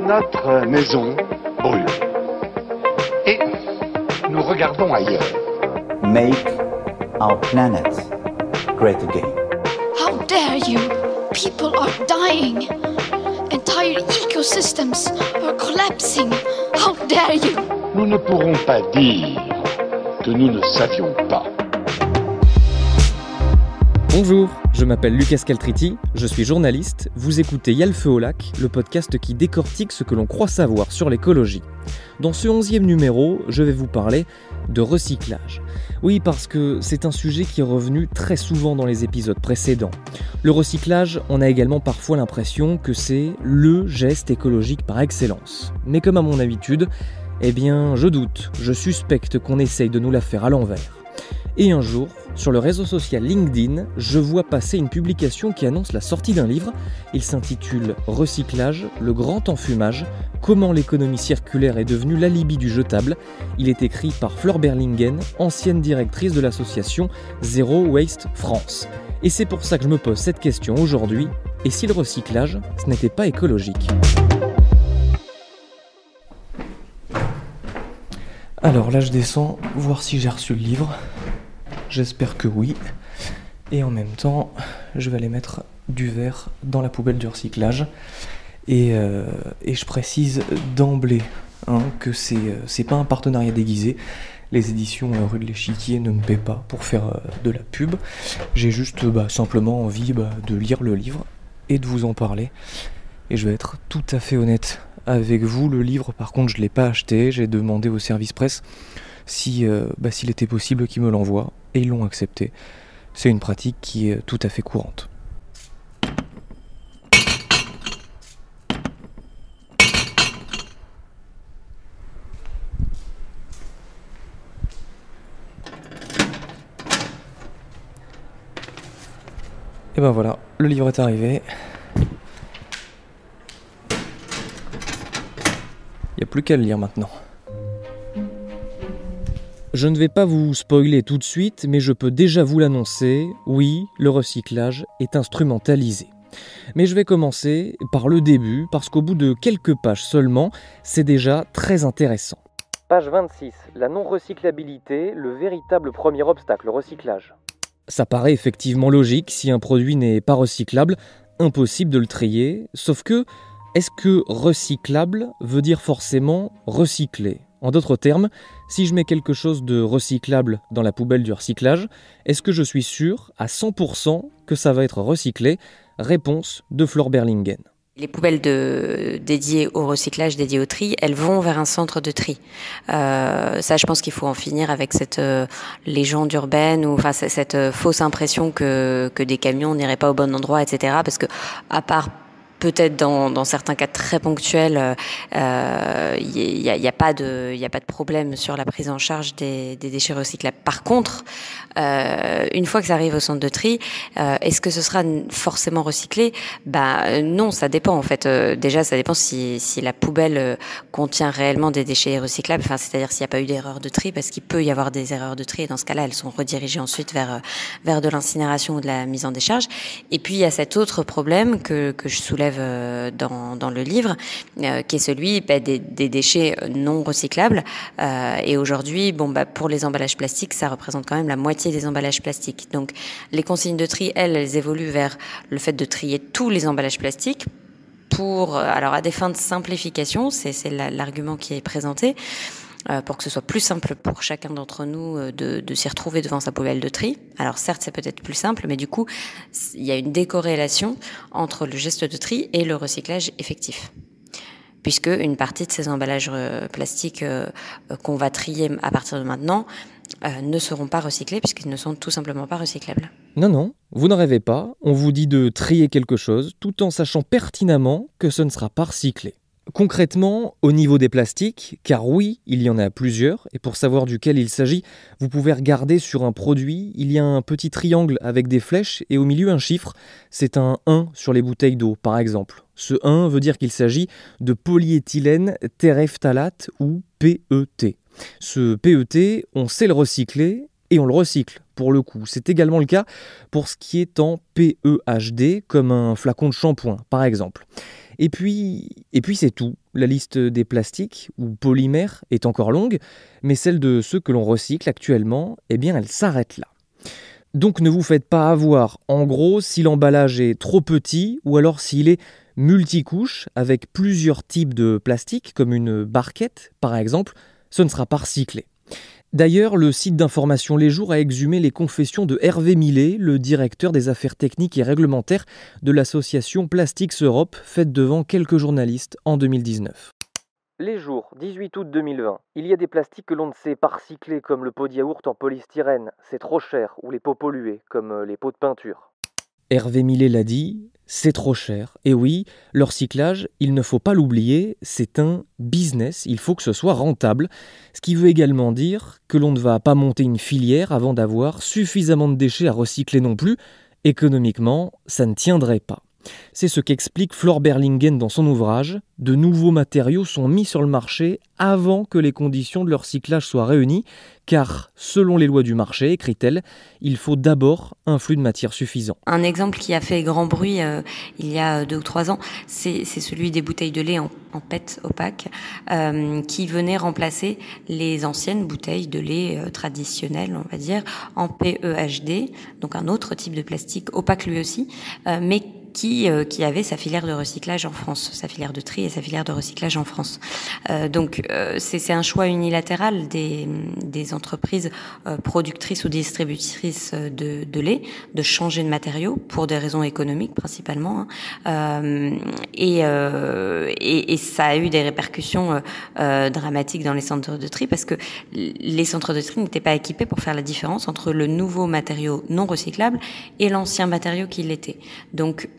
Notre maison brûle. Et nous regardons ailleurs. Make our planet great again. How dare you? People are dying. Entire ecosystems are collapsing. How dare you? Nous ne pourrons pas dire que nous ne savions pas. Bonjour, je m'appelle Lucas Caltriti, je suis journaliste, vous écoutez Y'a le feu au lac, le podcast qui décortique ce que l'on croit savoir sur l'écologie. Dans ce 11e numéro, je vais vous parler de recyclage. Oui, parce que c'est un sujet qui est revenu très souvent dans les épisodes précédents. Le recyclage, on a également parfois l'impression que c'est le geste écologique par excellence. Mais comme à mon habitude, eh bien, je doute, je suspecte qu'on essaye de nous la faire à l'envers. Et un jour, sur le réseau social LinkedIn, je vois passer une publication qui annonce la sortie d'un livre. Il s'intitule « Recyclage, le grand enfumage, comment l'économie circulaire est devenue l'alibi du jetable ». Il est écrit par Flore Berlingen, ancienne directrice de l'association Zero Waste France. Et c'est pour ça que je me pose cette question aujourd'hui. Et si le recyclage, ce n'était pas écologique ? Alors là, je descends voir si j'ai reçu le livre. J'espère que oui. Et en même temps, je vais aller mettre du verre dans la poubelle du recyclage. Et je précise d'emblée que c'est pas un partenariat déguisé. Les éditions Rue de l'Échiquier ne me paient pas pour faire de la pub. J'ai juste simplement envie de lire le livre et de vous en parler. Et je vais être tout à fait honnête avec vous. Le livre, par contre, je ne l'ai pas acheté. J'ai demandé au service presse s'il était possible qu'ils me l'envoient. Et ils l'ont accepté. C'est une pratique qui est tout à fait courante. Et ben voilà, le livre est arrivé. Il n'y a plus qu'à le lire maintenant. Je ne vais pas vous spoiler tout de suite, mais je peux déjà vous l'annoncer, oui, le recyclage est instrumentalisé. Mais je vais commencer par le début, parce qu'au bout de quelques pages seulement, c'est déjà très intéressant. Page 26, la non-recyclabilité, le véritable premier obstacle au recyclage. Ça paraît effectivement logique, si un produit n'est pas recyclable, impossible de le trier, sauf que, est-ce que recyclable veut dire forcément recycler ? En d'autres termes, si je mets quelque chose de recyclable dans la poubelle du recyclage, est-ce que je suis sûr à 100% que ça va être recyclé ? Réponse de Flore Berlingen. Les poubelles dédiées au recyclage, dédiées au tri, elles vont vers un centre de tri. Ça, je pense qu'il faut en finir avec cette légende urbaine ou cette fausse impression que des camions n'iraient pas au bon endroit, etc. Parce que, à part peut-être dans certains cas très ponctuels, y a pas de problème sur la prise en charge des déchets recyclables. Par contre, une fois que ça arrive au centre de tri, est-ce que ce sera forcément recyclé ? Non, ça dépend en fait. Déjà, ça dépend si la poubelle contient réellement des déchets recyclables. Enfin, c'est-à-dire s'il n'y a pas eu d'erreur de tri, parce qu'il peut y avoir des erreurs de tri. Et dans ce cas-là, elles sont redirigées ensuite vers de l'incinération ou de la mise en décharge. Et puis il y a cet autre problème que je soulève dans le livre, qui est celui des déchets non recyclables. Et aujourd'hui, pour les emballages plastiques, ça représente quand même la moitié des emballages plastiques. Donc, les consignes de tri, elles évoluent vers le fait de trier tous les emballages plastiques alors à des fins de simplification, c'est l'argument qui est présenté, pour que ce soit plus simple pour chacun d'entre nous de s'y retrouver devant sa poubelle de tri. Alors certes, c'est peut-être plus simple, mais du coup, il y a une décorrélation entre le geste de tri et le recyclage effectif. Puisque une partie de ces emballages plastiques qu'on va trier à partir de maintenant ne seront pas recyclés puisqu'ils ne sont tout simplement pas recyclables. Non, vous ne rêvez pas, on vous dit de trier quelque chose tout en sachant pertinemment que ce ne sera pas recyclé. Concrètement, au niveau des plastiques, car oui, il y en a plusieurs, et pour savoir duquel il s'agit, vous pouvez regarder sur un produit, il y a un petit triangle avec des flèches et au milieu un chiffre, c'est un 1 sur les bouteilles d'eau par exemple. Ce 1 veut dire qu'il s'agit de polyéthylène terephthalate ou PET. Ce PET, on sait le recycler, et on le recycle, pour le coup. C'est également le cas pour ce qui est en PEHD, comme un flacon de shampoing, par exemple. Et puis c'est tout. La liste des plastiques ou polymères est encore longue, mais celle de ceux que l'on recycle actuellement, eh bien, elle s'arrête là. Donc ne vous faites pas avoir. En gros, si l'emballage est trop petit ou alors s'il est multicouche avec plusieurs types de plastique, comme une barquette par exemple, ce ne sera pas recyclé. D'ailleurs, le site d'information Les Jours a exhumé les confessions de Hervé Millet, le directeur des affaires techniques et réglementaires de l'association Plastics Europe, faite devant quelques journalistes en 2019. Les Jours, 18 août 2020. Il y a des plastiques que l'on ne sait pas recycler, comme le pot de yaourt en polystyrène, c'est trop cher, ou les pots pollués, comme les pots de peinture. Hervé Millet l'a dit, c'est trop cher. Et oui, le recyclage, il ne faut pas l'oublier, c'est un business, il faut que ce soit rentable. Ce qui veut également dire que l'on ne va pas monter une filière avant d'avoir suffisamment de déchets à recycler non plus. Économiquement, ça ne tiendrait pas. C'est ce qu'explique Flore Berlingen dans son ouvrage. De nouveaux matériaux sont mis sur le marché avant que les conditions de leur recyclage soient réunies, car selon les lois du marché, écrit-elle, il faut d'abord un flux de matière suffisant. Un exemple qui a fait grand bruit il y a 2 ou 3 ans, c'est celui des bouteilles de lait en PET opaque qui venaient remplacer les anciennes bouteilles de lait traditionnelles, on va dire, en PEHD, donc un autre type de plastique opaque lui aussi, mais qui avait sa filière de recyclage en France, sa filière de tri et sa filière de recyclage en France. Donc c'est un choix unilatéral des entreprises productrices ou distributrices de lait de changer de matériaux pour des raisons économiques principalement, et ça a eu des répercussions dramatiques dans les centres de tri parce que les centres de tri n'étaient pas équipés pour faire la différence entre le nouveau matériau non recyclable et l'ancien matériau qui l'était. Donc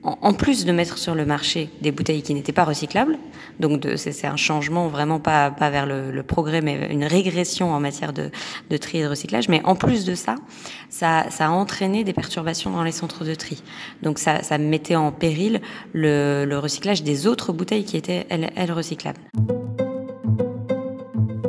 en plus de mettre sur le marché des bouteilles qui n'étaient pas recyclables, donc c'est un changement vraiment pas vers le progrès, mais une régression en matière de tri et de recyclage. Mais en plus de ça a entraîné des perturbations dans les centres de tri. Donc ça mettait en péril le recyclage des autres bouteilles qui étaient elles recyclables.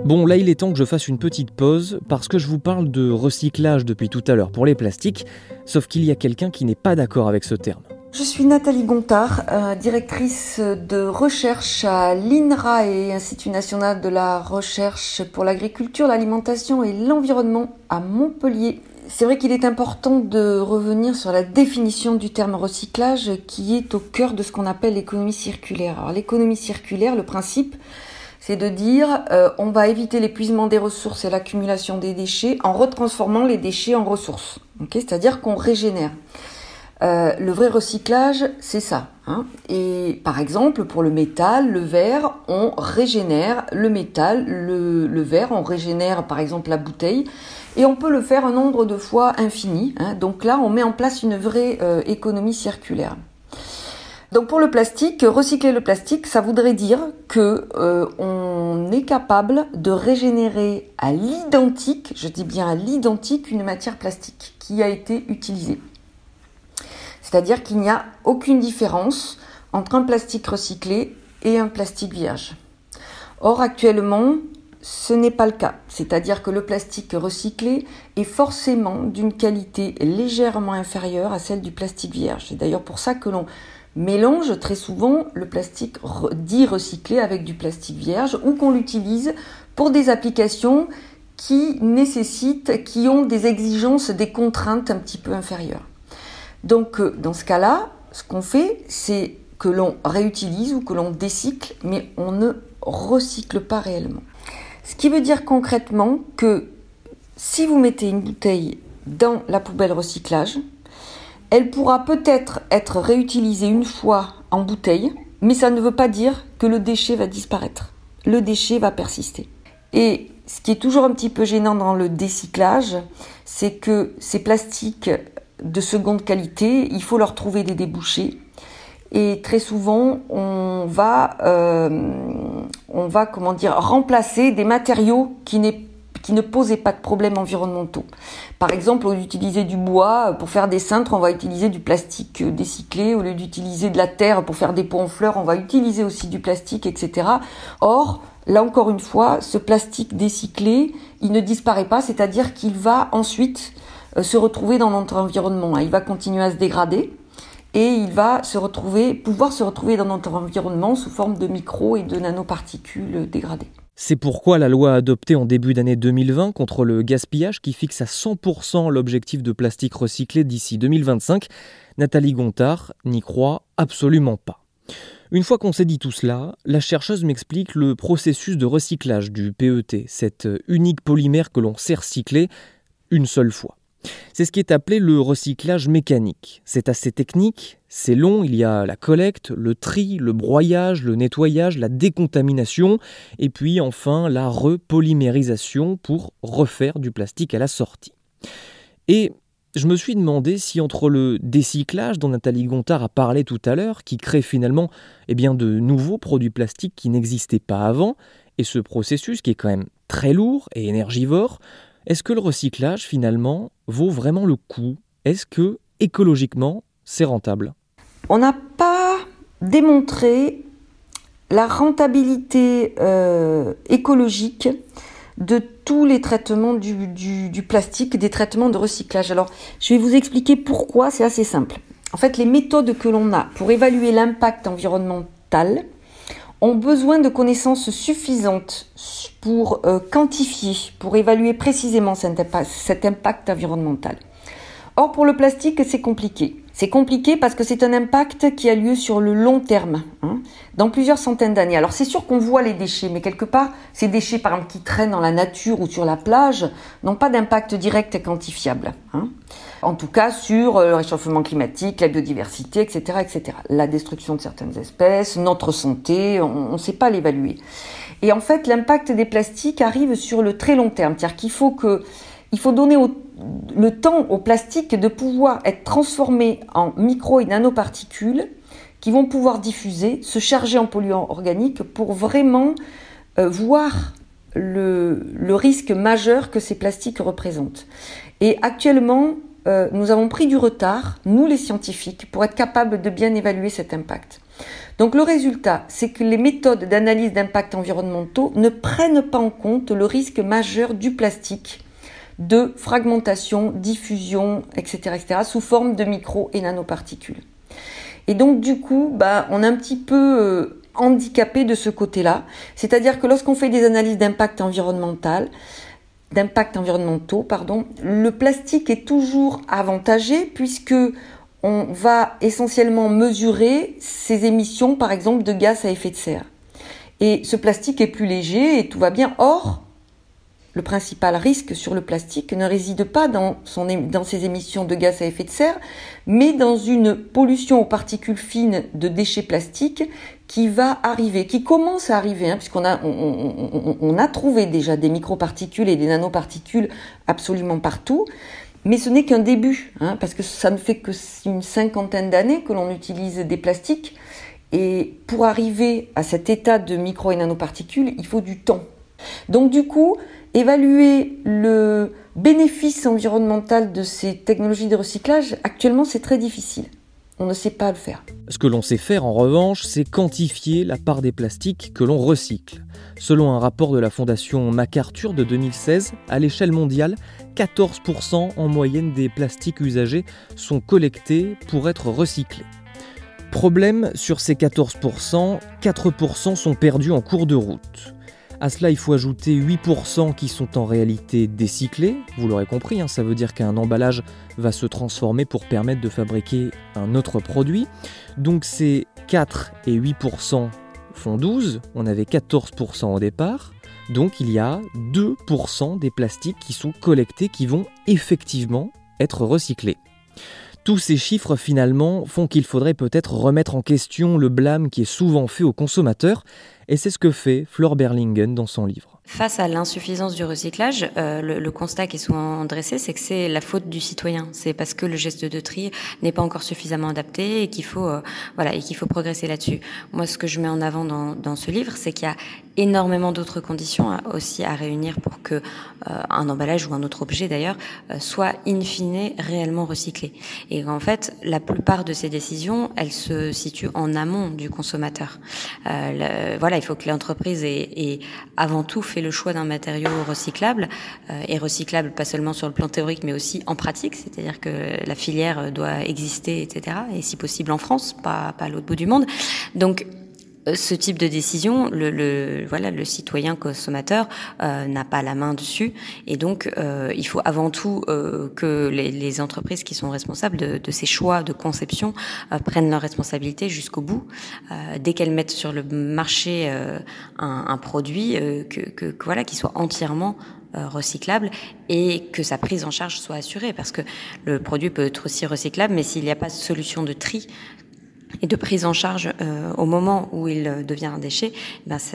Bon, là il est temps que je fasse une petite pause parce que je vous parle de recyclage depuis tout à l'heure pour les plastiques, sauf qu'il y a quelqu'un qui n'est pas d'accord avec ce terme. Je suis Nathalie Gontard, directrice de recherche à l'INRA et Institut national de la recherche pour l'agriculture, l'alimentation et l'environnement à Montpellier. C'est vrai qu'il est important de revenir sur la définition du terme recyclage qui est au cœur de ce qu'on appelle l'économie circulaire. Alors l'économie circulaire, le principe, c'est de dire on va éviter l'épuisement des ressources et l'accumulation des déchets en retransformant les déchets en ressources. Okay, c'est-à-dire qu'on régénère. Le vrai recyclage, c'est ça. Et par exemple, pour le métal, le verre, on régénère le métal, le verre, on régénère par exemple la bouteille, et on peut le faire un nombre de fois infini. Donc là, on met en place une vraie économie circulaire. Donc pour le plastique, recycler le plastique, ça voudrait dire que on est capable de régénérer à l'identique, je dis bien à l'identique, une matière plastique qui a été utilisée. C'est-à-dire qu'il n'y a aucune différence entre un plastique recyclé et un plastique vierge. Or, actuellement, ce n'est pas le cas. C'est-à-dire que le plastique recyclé est forcément d'une qualité légèrement inférieure à celle du plastique vierge. C'est d'ailleurs pour ça que l'on mélange très souvent le plastique dit recyclé avec du plastique vierge ou qu'on l'utilise pour des applications qui ont des exigences, des contraintes un petit peu inférieures. Donc, dans ce cas-là, ce qu'on fait, c'est que l'on réutilise ou que l'on décycle, mais on ne recycle pas réellement. Ce qui veut dire concrètement que si vous mettez une bouteille dans la poubelle recyclage, elle pourra peut-être être réutilisée une fois en bouteille, mais ça ne veut pas dire que le déchet va disparaître. Le déchet va persister. Et ce qui est toujours un petit peu gênant dans le décyclage, c'est que ces plastiques de seconde qualité, il faut leur trouver des débouchés. Et très souvent, on va remplacer des matériaux qui ne posaient pas de problèmes environnementaux. Par exemple, au lieu d'utiliser du bois pour faire des cintres, on va utiliser du plastique décyclé. Au lieu d'utiliser de la terre pour faire des pots en fleurs, on va utiliser aussi du plastique, etc. Or, là encore une fois, ce plastique décyclé il ne disparaît pas, c'est-à-dire qu'il va ensuite se retrouver dans notre environnement. Il va continuer à se dégrader et il va pouvoir se retrouver dans notre environnement sous forme de micro et de nanoparticules dégradées. C'est pourquoi la loi adoptée en début d'année 2020 contre le gaspillage, qui fixe à 100% l'objectif de plastique recyclé d'ici 2025, Nathalie Gontard n'y croit absolument pas. Une fois qu'on s'est dit tout cela, la chercheuse m'explique le processus de recyclage du PET, cet unique polymère que l'on sait recycler une seule fois. C'est ce qui est appelé le recyclage mécanique. C'est assez technique, c'est long, il y a la collecte, le tri, le broyage, le nettoyage, la décontamination, et puis enfin la repolymérisation pour refaire du plastique à la sortie. Et je me suis demandé si entre le décyclage dont Nathalie Gontard a parlé tout à l'heure, qui crée finalement de nouveaux produits plastiques qui n'existaient pas avant, et ce processus qui est quand même très lourd et énergivore, est-ce que le recyclage, finalement, vaut vraiment le coup? Est-ce que, écologiquement, c'est rentable? On n'a pas démontré la rentabilité écologique de tous les traitements du plastique, des traitements de recyclage. Alors, je vais vous expliquer pourquoi, c'est assez simple. En fait, les méthodes que l'on a pour évaluer l'impact environnemental ont besoin de connaissances suffisantes pour quantifier, pour évaluer précisément cet impact environnemental. Or, pour le plastique, c'est compliqué. C'est compliqué parce que c'est un impact qui a lieu sur le long terme, dans plusieurs centaines d'années. Alors, c'est sûr qu'on voit les déchets, mais quelque part, ces déchets, par exemple, qui traînent dans la nature ou sur la plage, n'ont pas d'impact direct et quantifiable. En tout cas, sur le réchauffement climatique, la biodiversité, etc., etc. La destruction de certaines espèces, notre santé, on ne sait pas l'évaluer. Et en fait, l'impact des plastiques arrive sur le très long terme. C'est-à-dire qu'il faut donner le temps au plastique de pouvoir être transformé en micro et nanoparticules qui vont pouvoir diffuser, se charger en polluants organiques pour vraiment voir le risque majeur que ces plastiques représentent. Et actuellement, nous avons pris du retard, nous les scientifiques, pour être capables de bien évaluer cet impact. Donc le résultat, c'est que les méthodes d'analyse d'impact environnementaux ne prennent pas en compte le risque majeur du plastique de fragmentation, diffusion, etc., sous forme de micro et nanoparticules. Et donc du coup, on est un petit peu handicapé de ce côté-là. C'est-à-dire que lorsqu'on fait des analyses d'impact environnementaux, le plastique est toujours avantagé puisque on va essentiellement mesurer ses émissions, par exemple, de gaz à effet de serre. Et ce plastique est plus léger et tout va bien. Or, le principal risque sur le plastique ne réside pas dans ses émissions de gaz à effet de serre, mais dans une pollution aux particules fines de déchets plastiques qui va arriver, qui commence à arriver, puisqu'on a trouvé déjà des microparticules et des nanoparticules absolument partout, mais ce n'est qu'un début, parce que ça ne fait que une 50aine d'années que l'on utilise des plastiques, et pour arriver à cet état de micro et nanoparticules, il faut du temps. Donc du coup, évaluer le bénéfice environnemental de ces technologies de recyclage, actuellement, c'est très difficile. On ne sait pas le faire. Ce que l'on sait faire, en revanche, c'est quantifier la part des plastiques que l'on recycle. Selon un rapport de la Fondation MacArthur de 2016, à l'échelle mondiale, 14% en moyenne des plastiques usagés sont collectés pour être recyclés. Problème, sur ces 14%, 4% sont perdus en cours de route. À cela, il faut ajouter 8% qui sont en réalité décyclés. Vous l'aurez compris, ça veut dire qu'un emballage va se transformer pour permettre de fabriquer un autre produit. Donc ces 4 et 8% font 12, on avait 14% au départ. Donc il y a 2% des plastiques qui sont collectés, qui vont effectivement être recyclés. Tous ces chiffres, finalement, font qu'il faudrait peut-être remettre en question le blâme qui est souvent fait aux consommateurs, et c'est ce que fait Flore Berlingen dans son livre. Face à l'insuffisance du recyclage, le constat qui est souvent dressé, c'est que c'est la faute du citoyen. C'est parce que le geste de tri n'est pas encore suffisamment adapté et qu'il faut progresser là-dessus. Moi, ce que je mets en avant dans ce livre, c'est qu'il y a énormément d'autres conditions aussi à réunir pour que un emballage ou un autre objet d'ailleurs soit in fine réellement recyclé. Et en fait, la plupart de ces décisions, elles se situent en amont du consommateur. Il faut que l'entreprise ait avant tout fait fait le choix d'un matériau recyclable, et recyclable pas seulement sur le plan théorique mais aussi en pratique, c'est-à-dire que la filière doit exister, etc. Et si possible en France, pas à l'autre bout du monde. Donc ce type de décision, le citoyen consommateur n'a pas la main dessus, et donc il faut avant tout que les entreprises qui sont responsables de ces choix de conception prennent leurs responsabilités jusqu'au bout. Dès qu'elles mettent sur le marché un produit, qui soit entièrement recyclable, et que sa prise en charge soit assurée, parce que le produit peut être aussi recyclable, mais s'il n'y a pas de solution de tri et de prise en charge au moment où il devient un déchet,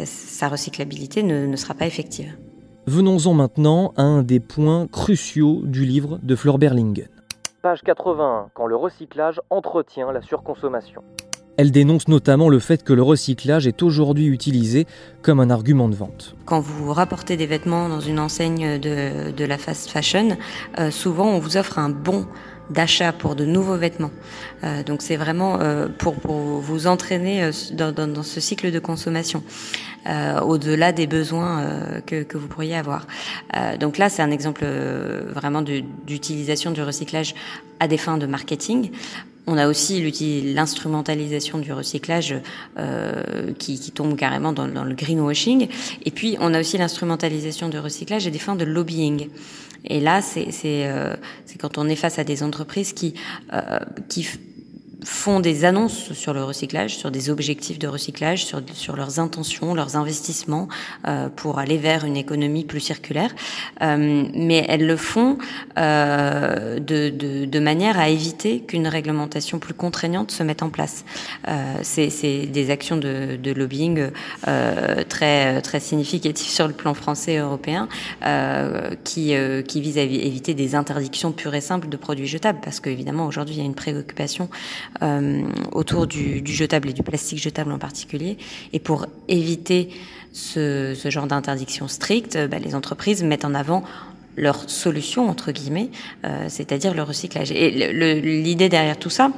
sa recyclabilité ne sera pas effective. Venons-en maintenant à un des points cruciaux du livre de Fleur Berlingen. Page 81, quand le recyclage entretient la surconsommation. Elle dénonce notamment le fait que le recyclage est aujourd'hui utilisé comme un argument de vente. Quand vous rapportez des vêtements dans une enseigne de la fast fashion, souvent on vous offre un bon d'achat pour de nouveaux vêtements. Donc c'est vraiment pour vous entraîner dans ce cycle de consommation, au-delà des besoins que vous pourriez avoir. Donc là, c'est un exemple vraiment d'utilisation du recyclage à des fins de marketing. On a aussi l'instrumentalisation du recyclage qui tombe carrément dans le greenwashing. Et puis, on a aussi l'instrumentalisation du recyclage à des fins de lobbying. Et là, c'est quand on est face à des entreprises qui font des annonces sur le recyclage, sur des objectifs de recyclage, sur leurs intentions, leurs investissements pour aller vers une économie plus circulaire. Mais elles le font de manière à éviter qu'une réglementation plus contraignante se mette en place. C'est des actions de lobbying très très significatives sur le plan français et européen qui visent à éviter des interdictions pures et simples de produits jetables, parce qu'évidemment aujourd'hui il y a une préoccupation autour du jetable et du plastique jetable en particulier. Et pour éviter ce genre d'interdiction stricte, les entreprises mettent en avant leur solution, entre guillemets, c'est-à-dire le recyclage. Et l'idée derrière tout ça,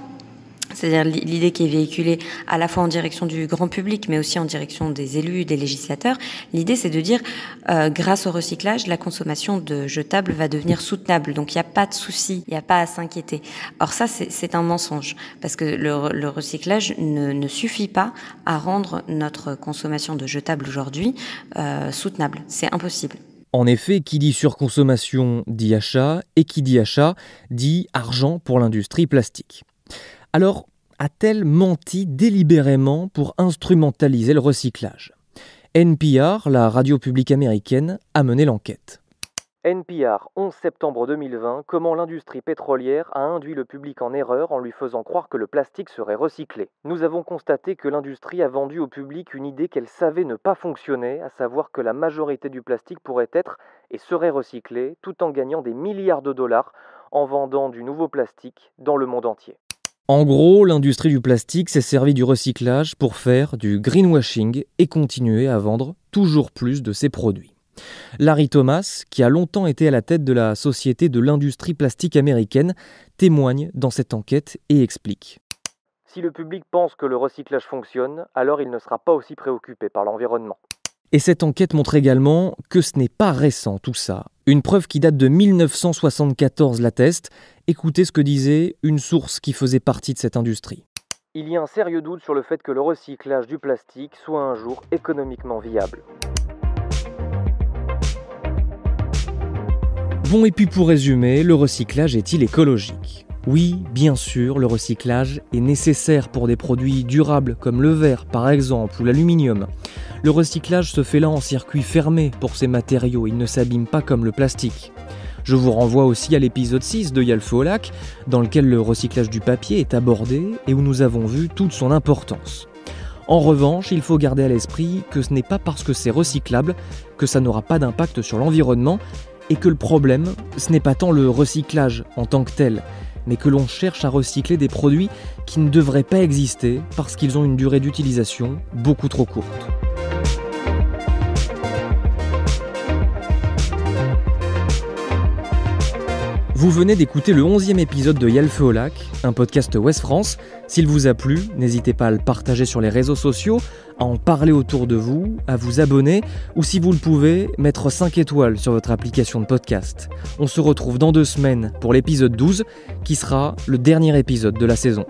c'est-à-dire l'idée qui est véhiculée à la fois en direction du grand public, mais aussi en direction des élus, des législateurs. L'idée, c'est de dire, grâce au recyclage, la consommation de jetables va devenir soutenable. Donc, il n'y a pas de souci, il n'y a pas à s'inquiéter. Or, ça, c'est un mensonge, parce que le recyclage ne suffit pas à rendre notre consommation de jetables aujourd'hui soutenable. C'est impossible. En effet, qui dit surconsommation dit achat, et qui dit achat dit argent pour l'industrie plastique. Alors, a-t-elle menti délibérément pour instrumentaliser le recyclage ? NPR, la radio publique américaine, a mené l'enquête. NPR, 11 septembre 2020, comment l'industrie pétrolière a induit le public en erreur en lui faisant croire que le plastique serait recyclé. Nous avons constaté que l'industrie a vendu au public une idée qu'elle savait ne pas fonctionner, à savoir que la majorité du plastique pourrait être et serait recyclé, tout en gagnant des milliards de dollars en vendant du nouveau plastique dans le monde entier. En gros, l'industrie du plastique s'est servie du recyclage pour faire du greenwashing et continuer à vendre toujours plus de ses produits. Larry Thomas, qui a longtemps été à la tête de la Société de l'industrie plastique américaine, témoigne dans cette enquête et explique. Si le public pense que le recyclage fonctionne, alors il ne sera pas aussi préoccupé par l'environnement. Et cette enquête montre également que ce n'est pas récent tout ça. Une preuve qui date de 1974 l'atteste. Écoutez ce que disait une source qui faisait partie de cette industrie. Il y a un sérieux doute sur le fait que le recyclage du plastique soit un jour économiquement viable. Bon, et puis pour résumer, le recyclage est-il écologique ? Oui, bien sûr, le recyclage est nécessaire pour des produits durables comme le verre par exemple ou l'aluminium. Le recyclage se fait là en circuit fermé pour ces matériaux, ils ne s'abîment pas comme le plastique. Je vous renvoie aussi à l'épisode 6 de Y'a le feu au lac, dans lequel le recyclage du papier est abordé et où nous avons vu toute son importance. En revanche, il faut garder à l'esprit que ce n'est pas parce que c'est recyclable que ça n'aura pas d'impact sur l'environnement et que le problème, ce n'est pas tant le recyclage en tant que tel, mais que l'on cherche à recycler des produits qui ne devraient pas exister parce qu'ils ont une durée d'utilisation beaucoup trop courte. Vous venez d'écouter le 11e épisode de Y'a le feu au lac, un podcast Ouest France. S'il vous a plu, n'hésitez pas à le partager sur les réseaux sociaux, à en parler autour de vous, à vous abonner, ou si vous le pouvez, mettre 5 étoiles sur votre application de podcast. On se retrouve dans 2 semaines pour l'épisode 12, qui sera le dernier épisode de la saison.